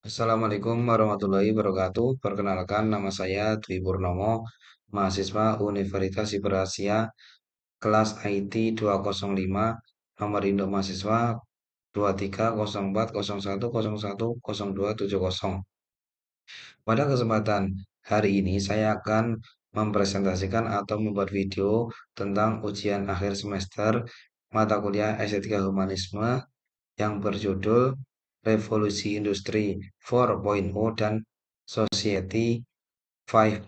Assalamualaikum warahmatullahi wabarakatuh. Perkenalkan, nama saya Dwi Purnomo, mahasiswa Universitas Hiperasia, kelas IT 205, nomor induk mahasiswa 230401010270. Pada kesempatan hari ini, saya akan mempresentasikan atau membuat video tentang ujian akhir semester mata kuliah Estetika Humanisme yang berjudul Revolusi Industri 4.0 dan Society 5.0.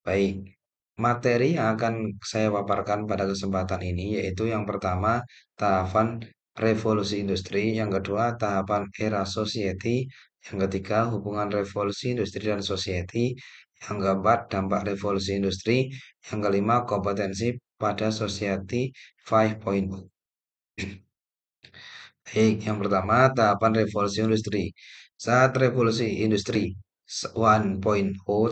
Baik, materi yang akan saya paparkan pada kesempatan ini yaitu yang pertama, tahapan revolusi industri, yang kedua, tahapan era society, yang ketiga, hubungan revolusi industri dan society, yang keempat, dampak revolusi industri, yang kelima, kompetensi pada society 5.0. Baik, yang pertama, tahapan revolusi industri. Saat revolusi industri 1.0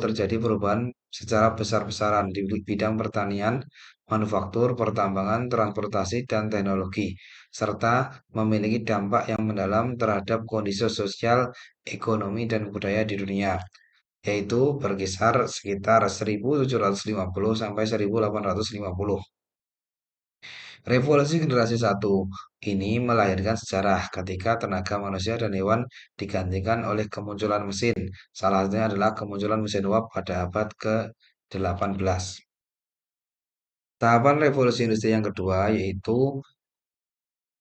terjadi perubahan secara besar-besaran di bidang pertanian, manufaktur, pertambangan, transportasi, dan teknologi, serta memiliki dampak yang mendalam terhadap kondisi sosial, ekonomi, dan budaya di dunia, yaitu berkisar sekitar 1750 sampai 1850. Revolusi generasi satu ini melahirkan sejarah ketika tenaga manusia dan hewan digantikan oleh kemunculan mesin. Salah satunya adalah kemunculan mesin uap pada abad ke-18. Tahapan revolusi industri yang kedua yaitu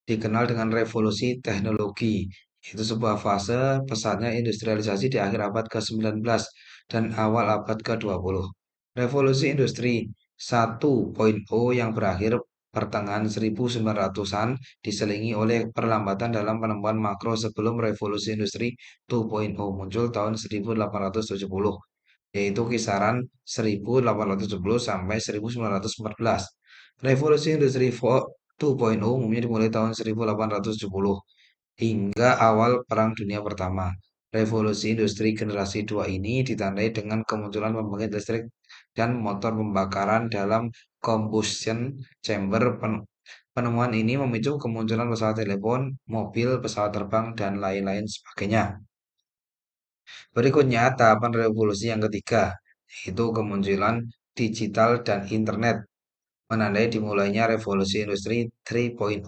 dikenal dengan revolusi teknologi, yaitu sebuah fase pesatnya industrialisasi di akhir abad ke-19 dan awal abad ke-20. Revolusi industri 1.0 yang berakhir pertengahan 1900-an diselingi oleh perlambatan dalam penemuan makro sebelum revolusi industri 2.0 muncul tahun 1870, yaitu kisaran 1870 sampai 1914. Revolusi industri 2.0 umumnya dimulai tahun 1870 hingga awal Perang Dunia Pertama. Revolusi industri generasi 2 ini ditandai dengan kemunculan pembangkit listrik dan motor pembakaran dalam combustion chamber. Penemuan ini memicu kemunculan pesawat telepon, mobil, pesawat terbang, dan lain-lain sebagainya. Berikutnya, tahapan revolusi yang ketiga, yaitu kemunculan digital dan internet, menandai dimulainya revolusi industri 3.0,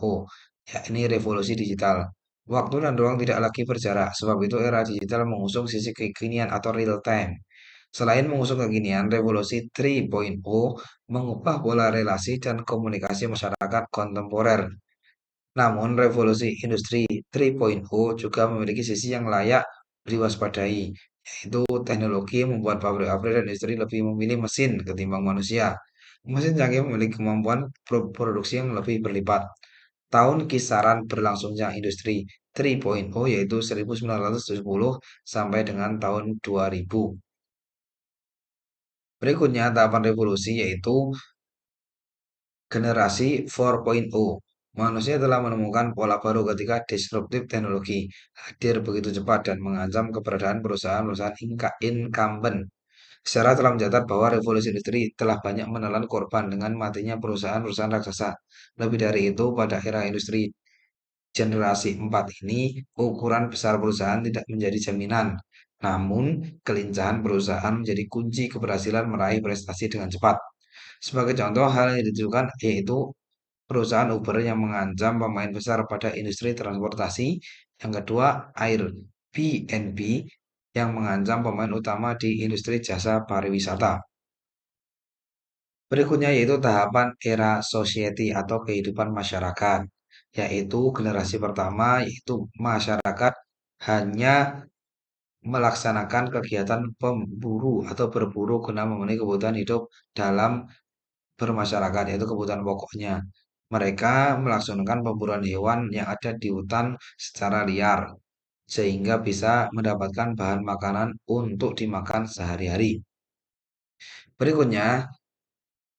yakni revolusi digital. Waktu dan ruang tidak lagi berjarak, sebab itu era digital mengusung sisi kekinian atau real time. Selain mengusung kekinian, revolusi 3.0 mengubah pola relasi dan komunikasi masyarakat kontemporer. Namun, revolusi industri 3.0 juga memiliki sisi yang layak diwaspadai, yaitu teknologi yang membuat pabrik-pabrik dan industri lebih memilih mesin ketimbang manusia. Mesin canggih memiliki kemampuan produksi yang lebih berlipat. Tahun kisaran berlangsungnya industri 3.0 yaitu 1970 sampai dengan tahun 2000. Berikutnya tahapan revolusi yaitu generasi 4.0. Manusia telah menemukan pola baru ketika disruptif teknologi hadir begitu cepat dan mengancam keberadaan perusahaan-perusahaan incumbent. Sejarah telah mencatat bahwa revolusi industri telah banyak menelan korban dengan matinya perusahaan-perusahaan raksasa. Lebih dari itu, pada era industri generasi 4 ini, ukuran besar perusahaan tidak menjadi jaminan. Namun, kelincahan perusahaan menjadi kunci keberhasilan meraih prestasi dengan cepat. Sebagai contoh, hal yang ditujukan yaitu perusahaan Uber yang mengancam pemain besar pada industri transportasi. Yang kedua, Airbnb yang mengancam pemain utama di industri jasa pariwisata. Berikutnya yaitu tahapan era society atau kehidupan masyarakat, yaitu generasi pertama yaitu masyarakat hanya melaksanakan kegiatan pemburu atau berburu guna memenuhi kebutuhan hidup dalam bermasyarakat, yaitu kebutuhan pokoknya. Mereka melaksanakan pemburuan hewan yang ada di hutan secara liar, sehingga bisa mendapatkan bahan makanan untuk dimakan sehari-hari. Berikutnya,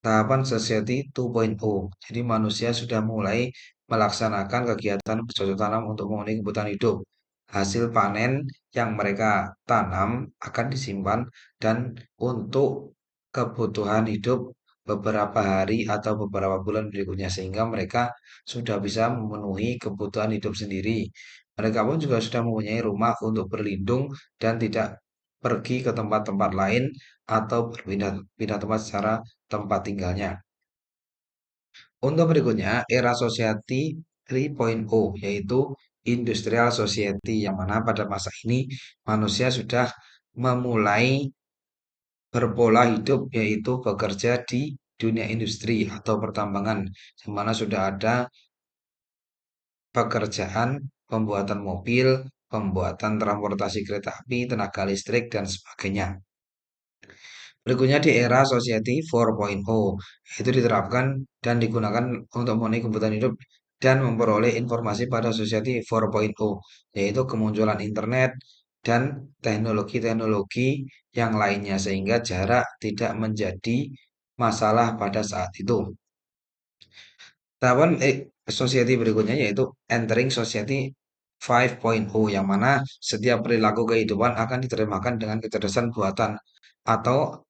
tahapan Society 2.0. Jadi manusia sudah mulai melaksanakan kegiatan bercocok tanam untuk memenuhi kebutuhan hidup. Hasil panen yang mereka tanam akan disimpan dan untuk kebutuhan hidup beberapa hari atau beberapa bulan berikutnya sehingga mereka sudah bisa memenuhi kebutuhan hidup sendiri. Mereka pun juga sudah mempunyai rumah untuk berlindung dan tidak pergi ke tempat-tempat lain atau berpindah-pindah tempat secara tempat tinggalnya. Untuk berikutnya, era society 3.0, yaitu industrial society, yang mana pada masa ini manusia sudah memulai berpola hidup, yaitu bekerja di dunia industri atau pertambangan, di mana sudah ada pekerjaan pembuatan mobil, pembuatan transportasi kereta api, tenaga listrik, dan sebagainya. Berikutnya di era Society 4.0, itu diterapkan dan digunakan untuk memenuhi kebutuhan hidup dan memperoleh informasi pada Society 4.0, yaitu kemunculan internet dan teknologi-teknologi yang lainnya sehingga jarak tidak menjadi masalah pada saat itu. Tahapan society berikutnya yaitu entering society 5.0, yang mana setiap perilaku kehidupan akan diterjemahkan dengan kecerdasan buatan atau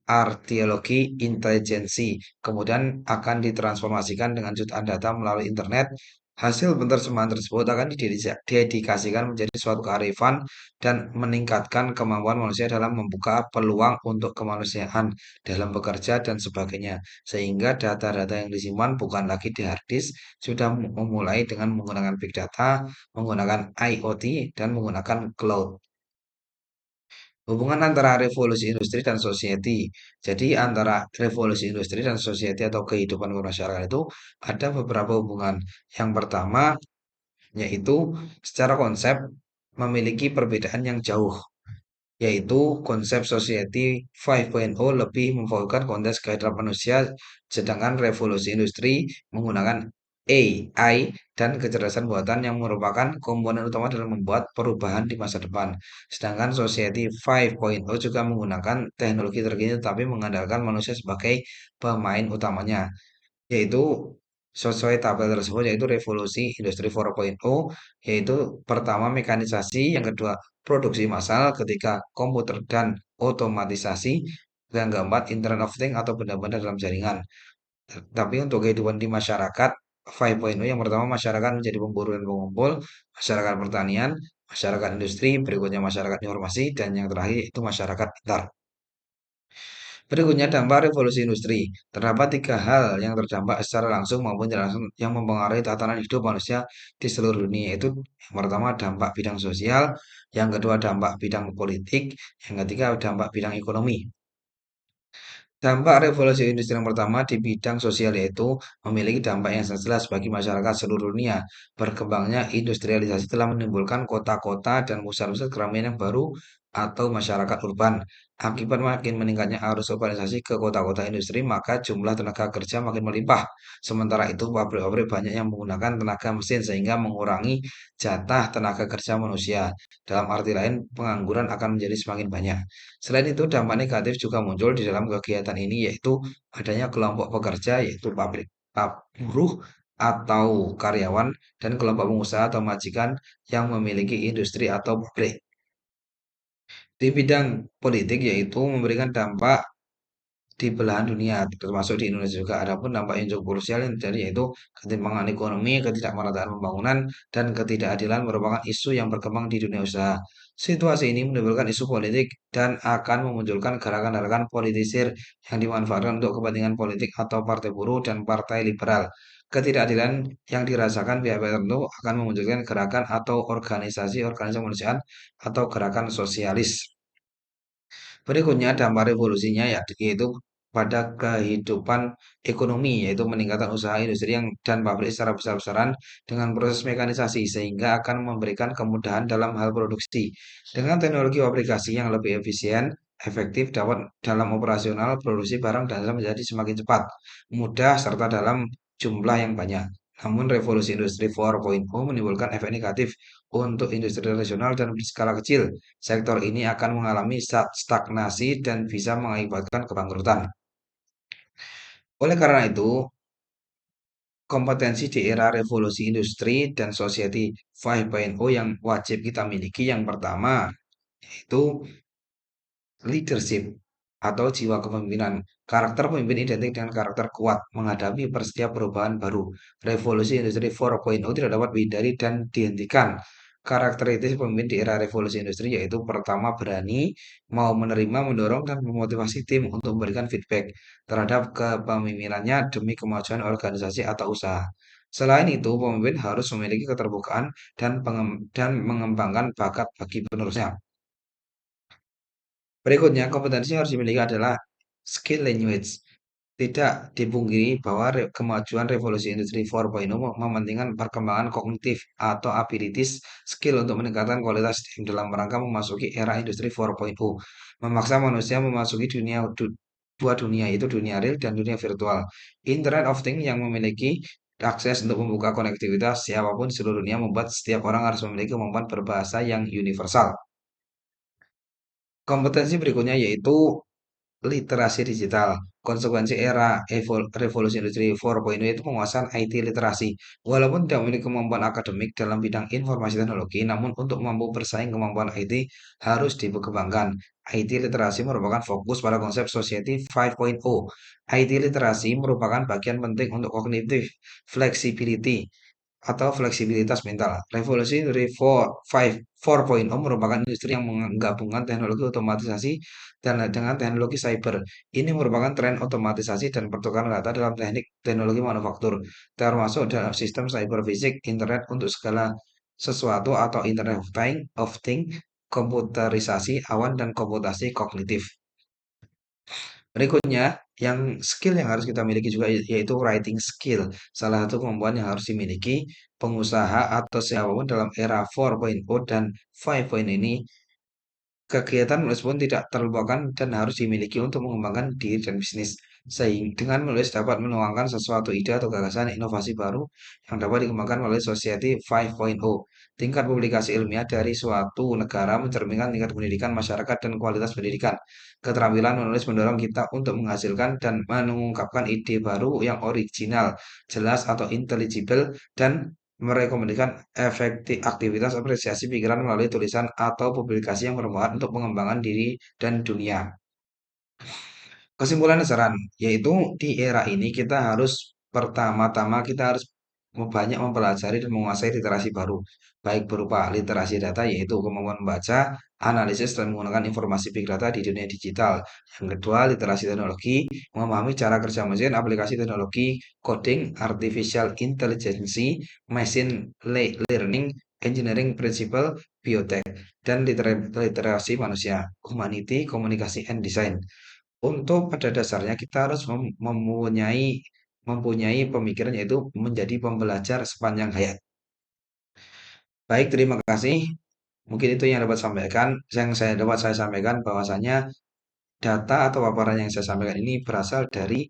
artiologi intelijensi, kemudian akan ditransformasikan dengan jutaan data melalui internet. Hasil penerjemahan tersebut akan didedikasikan menjadi suatu kearifan dan meningkatkan kemampuan manusia dalam membuka peluang untuk kemanusiaan dalam bekerja dan sebagainya. Sehingga data-data yang disimpan bukan lagi di hard disk, sudah memulai dengan menggunakan big data, menggunakan IoT, dan menggunakan cloud. Hubungan antara revolusi industri dan society. Jadi antara revolusi industri dan society atau kehidupan bermasyarakat itu ada beberapa hubungan. Yang pertama yaitu secara konsep memiliki perbedaan yang jauh, yaitu konsep Society 5.0 lebih memfokuskan konteks kehadiran manusia, sedangkan revolusi industri menggunakan AI dan kecerdasan buatan yang merupakan komponen utama dalam membuat perubahan di masa depan. Sedangkan Society 5.0 juga menggunakan teknologi terkini tetapi mengandalkan manusia sebagai pemain utamanya, yaitu sesuai tabel tersebut, yaitu revolusi industri 4.0, yaitu pertama mekanisasi, yang kedua produksi massal, ketiga komputer dan otomatisasi, dan keempat Internet of Things atau benda-benda dalam jaringan. Tapi untuk kehidupan di masyarakat 5.0, yang pertama masyarakat menjadi pemburu dan pengumpul, masyarakat pertanian, masyarakat industri, berikutnya masyarakat informasi, dan yang terakhir itu masyarakat pintar. Berikutnya dampak revolusi industri. Terdapat tiga hal yang terdampak secara langsung maupun tidak langsung yang mempengaruhi tatanan hidup manusia di seluruh dunia. Yaitu yang pertama dampak bidang sosial, yang kedua dampak bidang politik, yang ketiga dampak bidang ekonomi. Dampak revolusi industri yang pertama di bidang sosial yaitu memiliki dampak yang sangat jelas bagi masyarakat seluruh dunia. Berkembangnya industrialisasi telah menimbulkan kota-kota dan pusat-pusat keramaian yang baru atau masyarakat urban. Akibat makin meningkatnya arus urbanisasi ke kota-kota industri, maka jumlah tenaga kerja makin melimpah. Sementara itu, pabrik-pabrik banyak yang menggunakan tenaga mesin sehingga mengurangi jatah tenaga kerja manusia. Dalam arti lain, pengangguran akan menjadi semakin banyak. Selain itu, dampak negatif juga muncul di dalam kegiatan ini, yaitu adanya kelompok pekerja, yaitu pabrik, buruh atau karyawan, dan kelompok pengusaha atau majikan yang memiliki industri atau pabrik. Di bidang politik, yaitu memberikan dampak di belahan dunia, termasuk di Indonesia juga. Adapun dampak yang cukup krusial yang terjadi yaitu ketimpangan ekonomi, ketidakmerataan pembangunan, dan ketidakadilan merupakan isu yang berkembang di dunia usaha. Situasi ini menimbulkan isu politik dan akan memunculkan gerakan-gerakan politisir yang dimanfaatkan untuk kepentingan politik atau partai buruh dan partai liberal. Ketidakadilan yang dirasakan pihak-pihak tertentu akan memunculkan gerakan atau organisasi-organisasi kemanusiaan atau gerakan sosialis. Berikutnya dampak revolusinya yaitu pada kehidupan ekonomi, yaitu meningkatkan usaha industri dan pabrik secara besar-besaran dengan proses mekanisasi sehingga akan memberikan kemudahan dalam hal produksi. Dengan teknologi aplikasi yang lebih efisien, efektif dapat dalam operasional, produksi barang dan jasa menjadi semakin cepat, mudah serta dalam jumlah yang banyak. Namun revolusi industri 4.0 menimbulkan efek negatif untuk industri tradisional dan berskala kecil. Sektor ini akan mengalami stagnasi dan bisa mengakibatkan kebangkrutan. Oleh karena itu, kompetensi di era revolusi industri dan society 5.0 yang wajib kita miliki, yang pertama yaitu leadership atau jiwa kepemimpinan. Karakter pemimpin identik dengan karakter kuat menghadapi setiap perubahan baru. Revolusi industri 4.0 tidak dapat dihindari dan dihentikan. Karakteristik pemimpin di era revolusi industri yaitu pertama berani, mau menerima, mendorong, dan memotivasi tim untuk memberikan feedback terhadap kepemimpinannya demi kemajuan organisasi atau usaha. Selain itu, pemimpin harus memiliki keterbukaan dan mengembangkan bakat bagi penerusnya. Berikutnya, kompetensi yang harus dimiliki adalah skill language. Tidak dipungkiri bahwa kemajuan revolusi industri 4.0 mementingkan perkembangan kognitif atau abilities skill untuk meningkatkan kualitas tim dalam rangka memasuki era industri 4.0, memaksa manusia memasuki dua dunia, yaitu dunia real dan dunia virtual. Internet of Things yang memiliki akses untuk membuka konektivitas siapapun di seluruh dunia membuat setiap orang harus memiliki kemampuan berbahasa yang universal. Kompetensi berikutnya yaitu literasi digital. Konsekuensi era revolusi industri 4.0 itu penguasaan IT literasi. Walaupun tidak memiliki kemampuan akademik dalam bidang informasi teknologi, namun untuk mampu bersaing kemampuan IT harus dikembangkan. IT literasi merupakan fokus pada konsep Society 5.0. IT literasi merupakan bagian penting untuk cognitive flexibility atau fleksibilitas mental. Revolusi industri 4.0 merupakan industri yang menggabungkan teknologi otomatisasi dan dengan teknologi cyber. Ini merupakan tren otomatisasi dan pertukaran data dalam teknik teknologi manufaktur, termasuk dalam sistem cyber fisik, internet untuk segala sesuatu atau Internet of Things, komputerisasi awan dan komputasi kognitif. Berikutnya, yang skill yang harus kita miliki juga yaitu writing skill. Salah satu kemampuan yang harus dimiliki pengusaha atau siapapun dalam era 4.0 dan 5.0 ini. Kegiatan menulis pun tidak terlupakan dan harus dimiliki untuk mengembangkan diri dan bisnis. Sehingga dengan menulis dapat menuangkan sesuatu ide atau gagasan inovasi baru yang dapat dikembangkan melalui Society 5.0. Tingkat publikasi ilmiah dari suatu negara mencerminkan tingkat pendidikan masyarakat dan kualitas pendidikan. Keterampilan menulis mendorong kita untuk menghasilkan dan mengungkapkan ide baru yang original, jelas atau intelligible, dan merekomendasikan efektif aktivitas apresiasi pikiran melalui tulisan atau publikasi yang bermanfaat untuk pengembangan diri dan dunia. Kesimpulan saran, yaitu di era ini kita harus pertama-tama kita harus banyak mempelajari dan menguasai literasi baru, baik berupa literasi data yaitu kemampuan membaca, analisis dan menggunakan informasi big data di dunia digital. Yang kedua, literasi teknologi, memahami cara kerja mesin, aplikasi teknologi, coding, artificial intelligence, machine learning, engineering principle, biotech, dan literasi manusia, humanity, komunikasi, and design. Untuk pada dasarnya kita harus mempunyai pemikiran yaitu menjadi pembelajar sepanjang hayat. Baik, terima kasih. Mungkin itu yang dapat sampaikan, yang saya sampaikan bahwasanya data atau paparan yang saya sampaikan ini berasal dari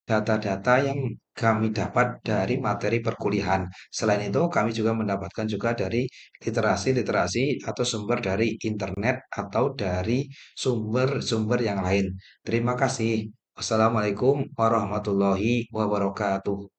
data-data yang kami dapat dari materi perkuliahan. Selain itu, kami juga mendapatkan juga dari literasi-literasi atau sumber dari internet atau dari sumber-sumber yang lain. Terima kasih. Wassalamualaikum warahmatullahi wabarakatuh.